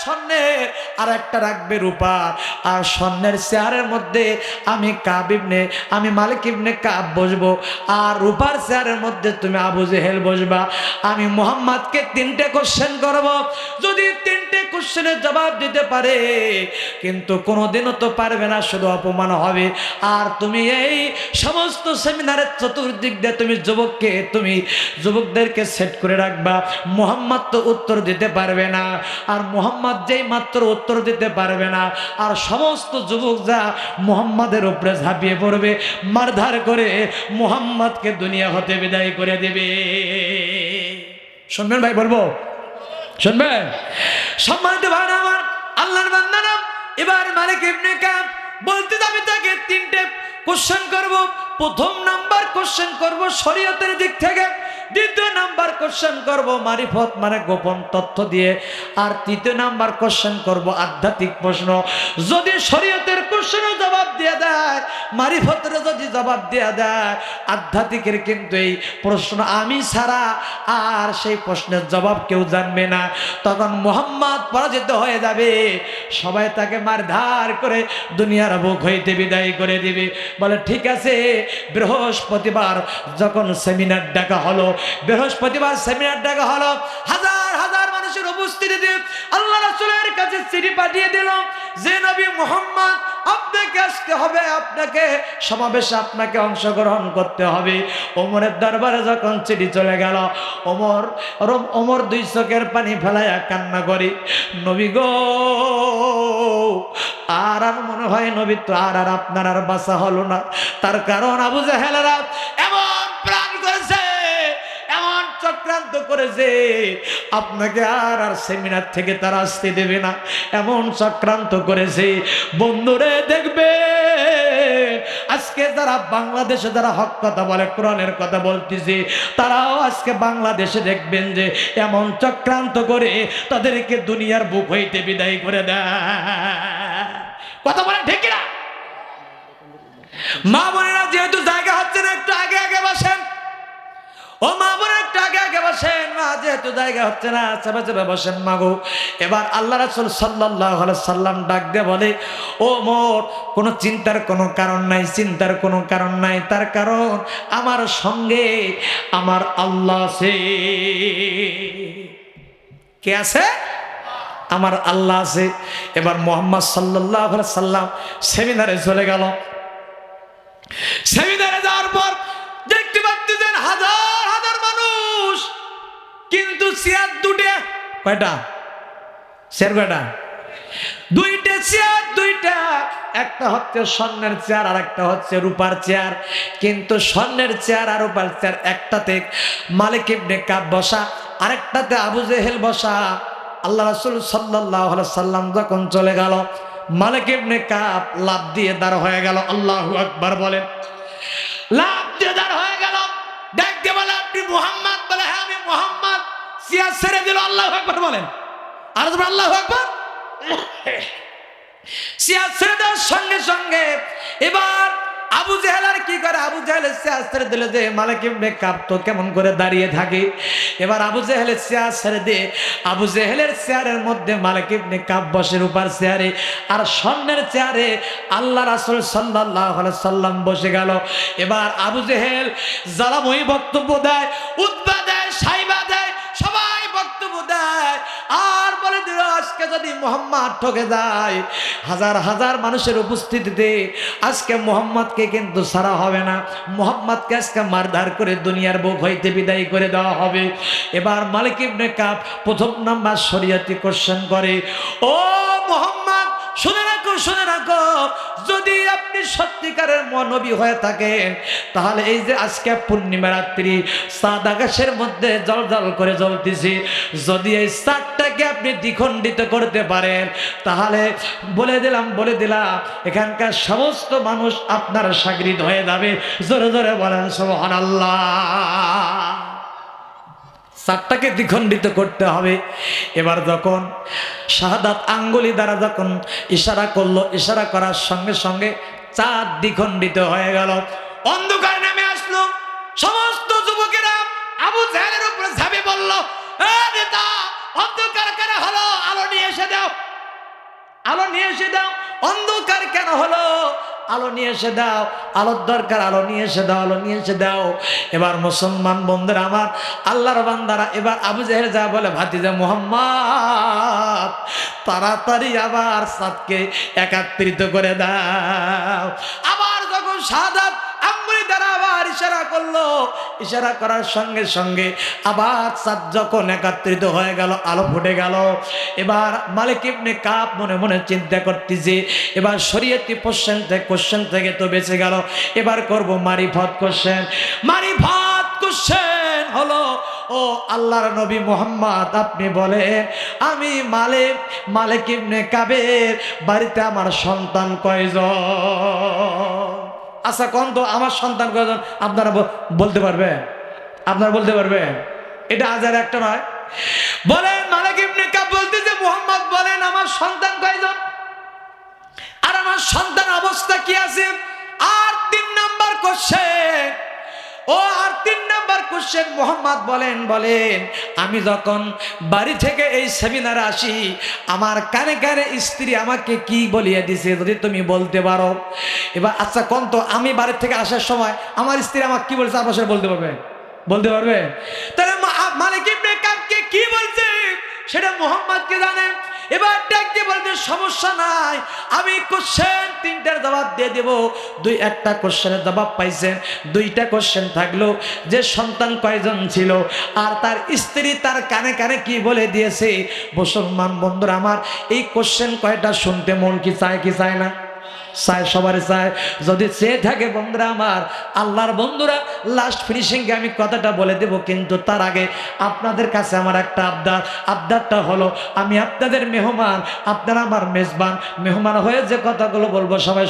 স্বর্ণের, আর একটা রাখবে রূপার। আর স্বর্ণের চেয়ারের মধ্যে আমি মালিক ইবনে কাব বসবো, আর রূপার চেয়ারের মধ্যে তুমি আবু জেহেল বসবা। আমি মুহাম্মদকে 3টে কোশ্চেন করব, যদি 3টে কোশ্চেনের জবাব দিতে পারে, কিন্তু কোনোদিনও তো পারবে না, শুধু অপমান হবে। আর তুমি এই সমস্ত সেমিনারের চতুর্দিক দিয়ে তুমি যুবকদেরকে সেট করে রাখবা। মুহাম্মদ তো উত্তর দিতে পারবে না, আর মুহাম্মদ যেই মাত্র উত্তর দিতে পারবে না, আর সমস্ত যুবক যা মুহাম্মাদের উপরে ঝাঁপিয়ে পড়বে, মারধার করে মুহাম্মদকে দুনিয়া হতে বিদায় করে দেবে। শুনবেন ভাই, বলবো, শুনবেন? সম্মানিত ভাই আমার, আল্লাহর বান্দারা, এবার মালিক ইবনে কাব বলতে আমি তাকে 3টে কোশ্চেন করব। প্রথম নাম্বার কোশ্চেন করব শরীয়তের দিক থেকে, দ্বিতীয় নাম্বার কোশ্চেন করব মারিফত মানে গোপন তথ্য দিয়ে, আর তৃতীয় নাম্বার কোশ্চেন করব আধ্যাত্মিক প্রশ্ন। যদি শরীয়তের কোশ্চেনের জবাব দিয়ে দেয়, মারিফতের যদি জবাব দিয়ে দেয়, আধ্যাত্মিকের কিন্তু এই প্রশ্ন আমি ছাড়া আর সেই প্রশ্নের জবাব কেউ জানবে না। তখন মুহাম্মদ পরাজিত হয়ে যাবে, সবাই তাকে মারধার করে দুনিয়ার বুক হইতে বিদায় করে দিবে। বলে ঠিক আছে। বৃহস্পতিবার যখন সেমিনার ডাকা হলো, হাজার হাজার মানুষের উপস্থিতিতে আল্লাহ রাসূলের কাছে চিঠি পাঠিয়ে দিল যে নবী মুহাম্মদ, আপনাকে আসতে হবে, আপনাকে সমাবেশে আপনাকে অংশগ্রহণ করতে হবে। ওমরের দরবারে যখন চিঠি চলে গেল, ওমর 2 চোখের পানি ফেলাইয়া কান্না করি, নবী গো, আর মনে হয় নবী তো আর আপনার আর বাঁচা হলো না। তার কারণ আবু জেহেলরা এমন প্ল্যান করেছে, এমন চক্রান্ত করেছে, আপনাকে আর সেমিনার থেকে তারা আসতে দেবে না, এমন চক্রান্ত করেছে। বন্ধুরে দেখবে, আজকে যারা বাংলাদেশে যারা হক কথা বলে, কোরআনের কথা বলতেছে, তারাও আজকে বাংলাদেশে দেখবেন যে এমন চক্রান্ত করে তাদেরকে দুনিয়ার বুক হইতে বিদায় করে দেয়। কথা বলেন ঠিক না? মা বোনেরা, যেহেতু জায়গা হচ্ছে না, একটু আগে আগে বসেন। ও মা বোনেরা, একটু আগে আগে বসেন। মা, যেহেতু জায়গা হচ্ছে না, চেপে চেপে বসেন মা গো। এবার আল্লাহ রাসূল সাল্লাল্লাহু আলাইহি সাল্লাম ডাক দিয়ে বলে, ও মোর, কোনো চিন্তার কোনো কারণ নাই, চিন্তার কোনো কারণ নাই। তার কারণ আমার সঙ্গে আমার আল্লাহ আছে। কে আছে? আমার আল্লাহ আছে। এবার মুহাম্মদ সাল্লাল্লাহু আলাইহি সাল্লাম সেমিনারে চলে গেল। সেমিনারে যাওয়ার পর দেখতে পাচ্ছেন হাজার হাজার মানুষ, কিন্তু চেয়ার দুটো। কয়টা চেয়ার? কয়টা? 2টে চেয়ার, 2টা। একটা হচ্ছে স্বর্ণের চেয়ার, আর একটা হচ্ছে রূপার চেয়ার। কিন্তু স্বর্ণের চেয়ার আর রূপার চেয়ার, একটাতে মালিক ইবনে কাব বসা, আরেকটাতে আবু জেহেল বসা। আল্লাহ রাসূল সাল্লাল্লাহু আলাইহি সাল্লাম যখন চলে গেল, মালিক ইবনে কাব লাফ দিয়ে দাঁড় হয়ে গেল। আল্লাহু আকবার বলেন। লাফ দিয়ে দাঁড় হয়ে গেল, ডাক দিয়ে বলে, আপনি মুহাম্মদ? বলে, হ্যাঁ আমি মুহাম্মদ। চেয়ার ছেড়ে দিল। আল্লাহু আকবার বলেন। আর আল্লাহু আকবার। চেয়ার ছেড়ে দেওয়ার সঙ্গে সঙ্গে এবার আবু জেহেল আর কি করে? আবু জেহেলের চেয়ার ছেড়ে দিলে যে মালিক ইবনে কাব তো কেমন করে দাঁড়িয়ে থাকে। এবার আবু জেহেলের চেয়ার ছেড়ে দিয়ে আবু জেহেলের চেয়ারের মধ্যে মালিক ইবনে কাব বসে রূপার চেয়ারে, আর স্বর্ণের চেয়ারে আল্লাহ রাসূল সাল্লাল্লাহু আলাইহি সাল্লাম বসে গেল। এবার আবু জেহেল জ্বালাময়ী বক্তব্য দেয়, উতবা দেয়, সাইবা দেয়, সবাই বক্তব্য দেয়, আর বলে দিল আজকে যদি মুহাম্মদ ঠকে যায়, হাজার হাজার মানুষের উপস্থিতিতে আজকে মুহাম্মদকে কিন্তু ছাড়া হবে না। মুহাম্মদকে আজকে মারধার করে দুনিয়ার বুক হইতে বিদায় করে দেওয়া হবে। এবার মালিক ইবনে কাব প্রথম নাম্বার শরীয়তি কোশ্চেন করে, ও মুহাম্মদ, শুনে রাখো, শুনে রাখো, যদি আপনি সত্যিকারের নবী হয়ে থাকেন, তাহলে এই যে আজকে পূর্ণিমা রাত্রি, চাঁদ আকাশের মধ্যে জলজল করে জ্বলতেছে, যদি এই চাঁদটাকে আপনি দ্বিখণ্ডিত করতে পারেন, তাহলে বলে দিলাম এখানকার সমস্ত মানুষ আপনার শাগরিদ হয়ে যাবে। জোরে জোরে বলেন সুবহানাল্লাহ। চাঁদটাকে দ্বিখণ্ডিত করতে হবে। এবার যখন শাহাদাত আঙ্গুলি দ্বারা যখন ইশারা করলো, ইশারা করার সঙ্গে সঙ্গে চাঁদ দ্বিখণ্ডিত হয়ে গেল, অন্ধকার নেমে আসলো। সমস্ত যুবকেরা আবু জেহেলের উপরে ঝাঁপিয়ে পড়ল, নেতা, অন্ধকার কেন হলো? আলো নিয়ে এসে দাও, আলো নিয়ে এসে দাও। অন্ধকার কেন হলো? আলো নিয়ে এসে দাও, আলোর দরকার, আলো নিয়ে এসে দাও, আলো নিয়ে এসে দাও। এবার মুসলমান বন্ধুরা আমার, আল্লাহর বান্দারা, এবার আবু জেহেল যা বলে, ভাতিজা মুহাম্মদ তাড়াতাড়ি আবার চাঁদকে একত্রিত করে দাও। আবার যখন শাহাদাত আঙ্গুলি দ্বারা আবার ইশারা করলো, ইশারা করার সঙ্গে সঙ্গে আবার চাঁদ যখন একত্রিত হয়ে গেল, আলো ফুটে গেল। এবার মালিক ইবনে কাব মনে মনে চিন্তা করতেছে, এবার শরীয়তি কোশ্চেন থেকে তো বেঁচে গেল, এবার করব মারিফত কোশ্চেন। মারিফত কোশ্চেন হলো, ও আল্লাহর নবী মুহাম্মদ, আপনি বলেন আমি মালিক ইবনে কাবের বাড়িতে আমার সন্তান কয়জন? আচ্ছা কোন তো আমার সন্তান কয়জন আপনারা বলতে পারবেন? আপনারা বলতে পারবেন? এটা হাজার একটা নয়। বলেন মালিক ইবনে কাব বলতেছে, মুহাম্মদ বলেন আমার সন্তান কয়জন, আর আমার সন্তান অবস্থা কি আছে? আর 3 নাম্বার কোশ্চেন, ও আর 3 নাম্বার কোশ্চেন, মুহাম্মদ বলেন আমি যখন বাড়ি থেকে এই সেমিনারে আসি, আমার কানে কানে স্ত্রী আমাকে কি বলিয়ে দিছে, যদি তুমি বলতে পারো। এবার আচ্ছা কোন তো আমি বাড়ি থেকে আসার সময় আমার স্ত্রী আমাকে কি বলছে, আপনার বলতে পারবে? বলতে পারবে? তাহলে মালিক ইবনে কাবকে কি বলছে সেটা মুহাম্মদকে জানে। এবার ডাকতে বলতে, সমস্যা নাই, আমি কোশ্চেন 3টার জবাব দিয়ে দেব। একটা কোশ্চেনের জবাব পাইছেন, 2টা কোশ্চেন থাকলো যে সন্তান কয়জন ছিল, আর তার স্ত্রী তার কানে কানে কি বলে দিয়েছে। মুসলমান বন্ধুরা আমার, এই কোশ্চেন কয়টা শুনতে মন কি চায়, কি চায় না? চায়, সবারই চায়। যদি চেয়ে থাকে বন্ধুরা আমার, আল্লাহর বন্ধুরা, লাস্ট ফিনিশিংয়ে আমি কথাটা বলে দেব, কিন্তু তার আগে আপনাদের কাছে আমার একটা আবদারটা হলো, আমি আপনাদের মেহমান, আপনারা আমার মেজবান। মেহমান হয়ে যে কথাগুলো বলবো সবাই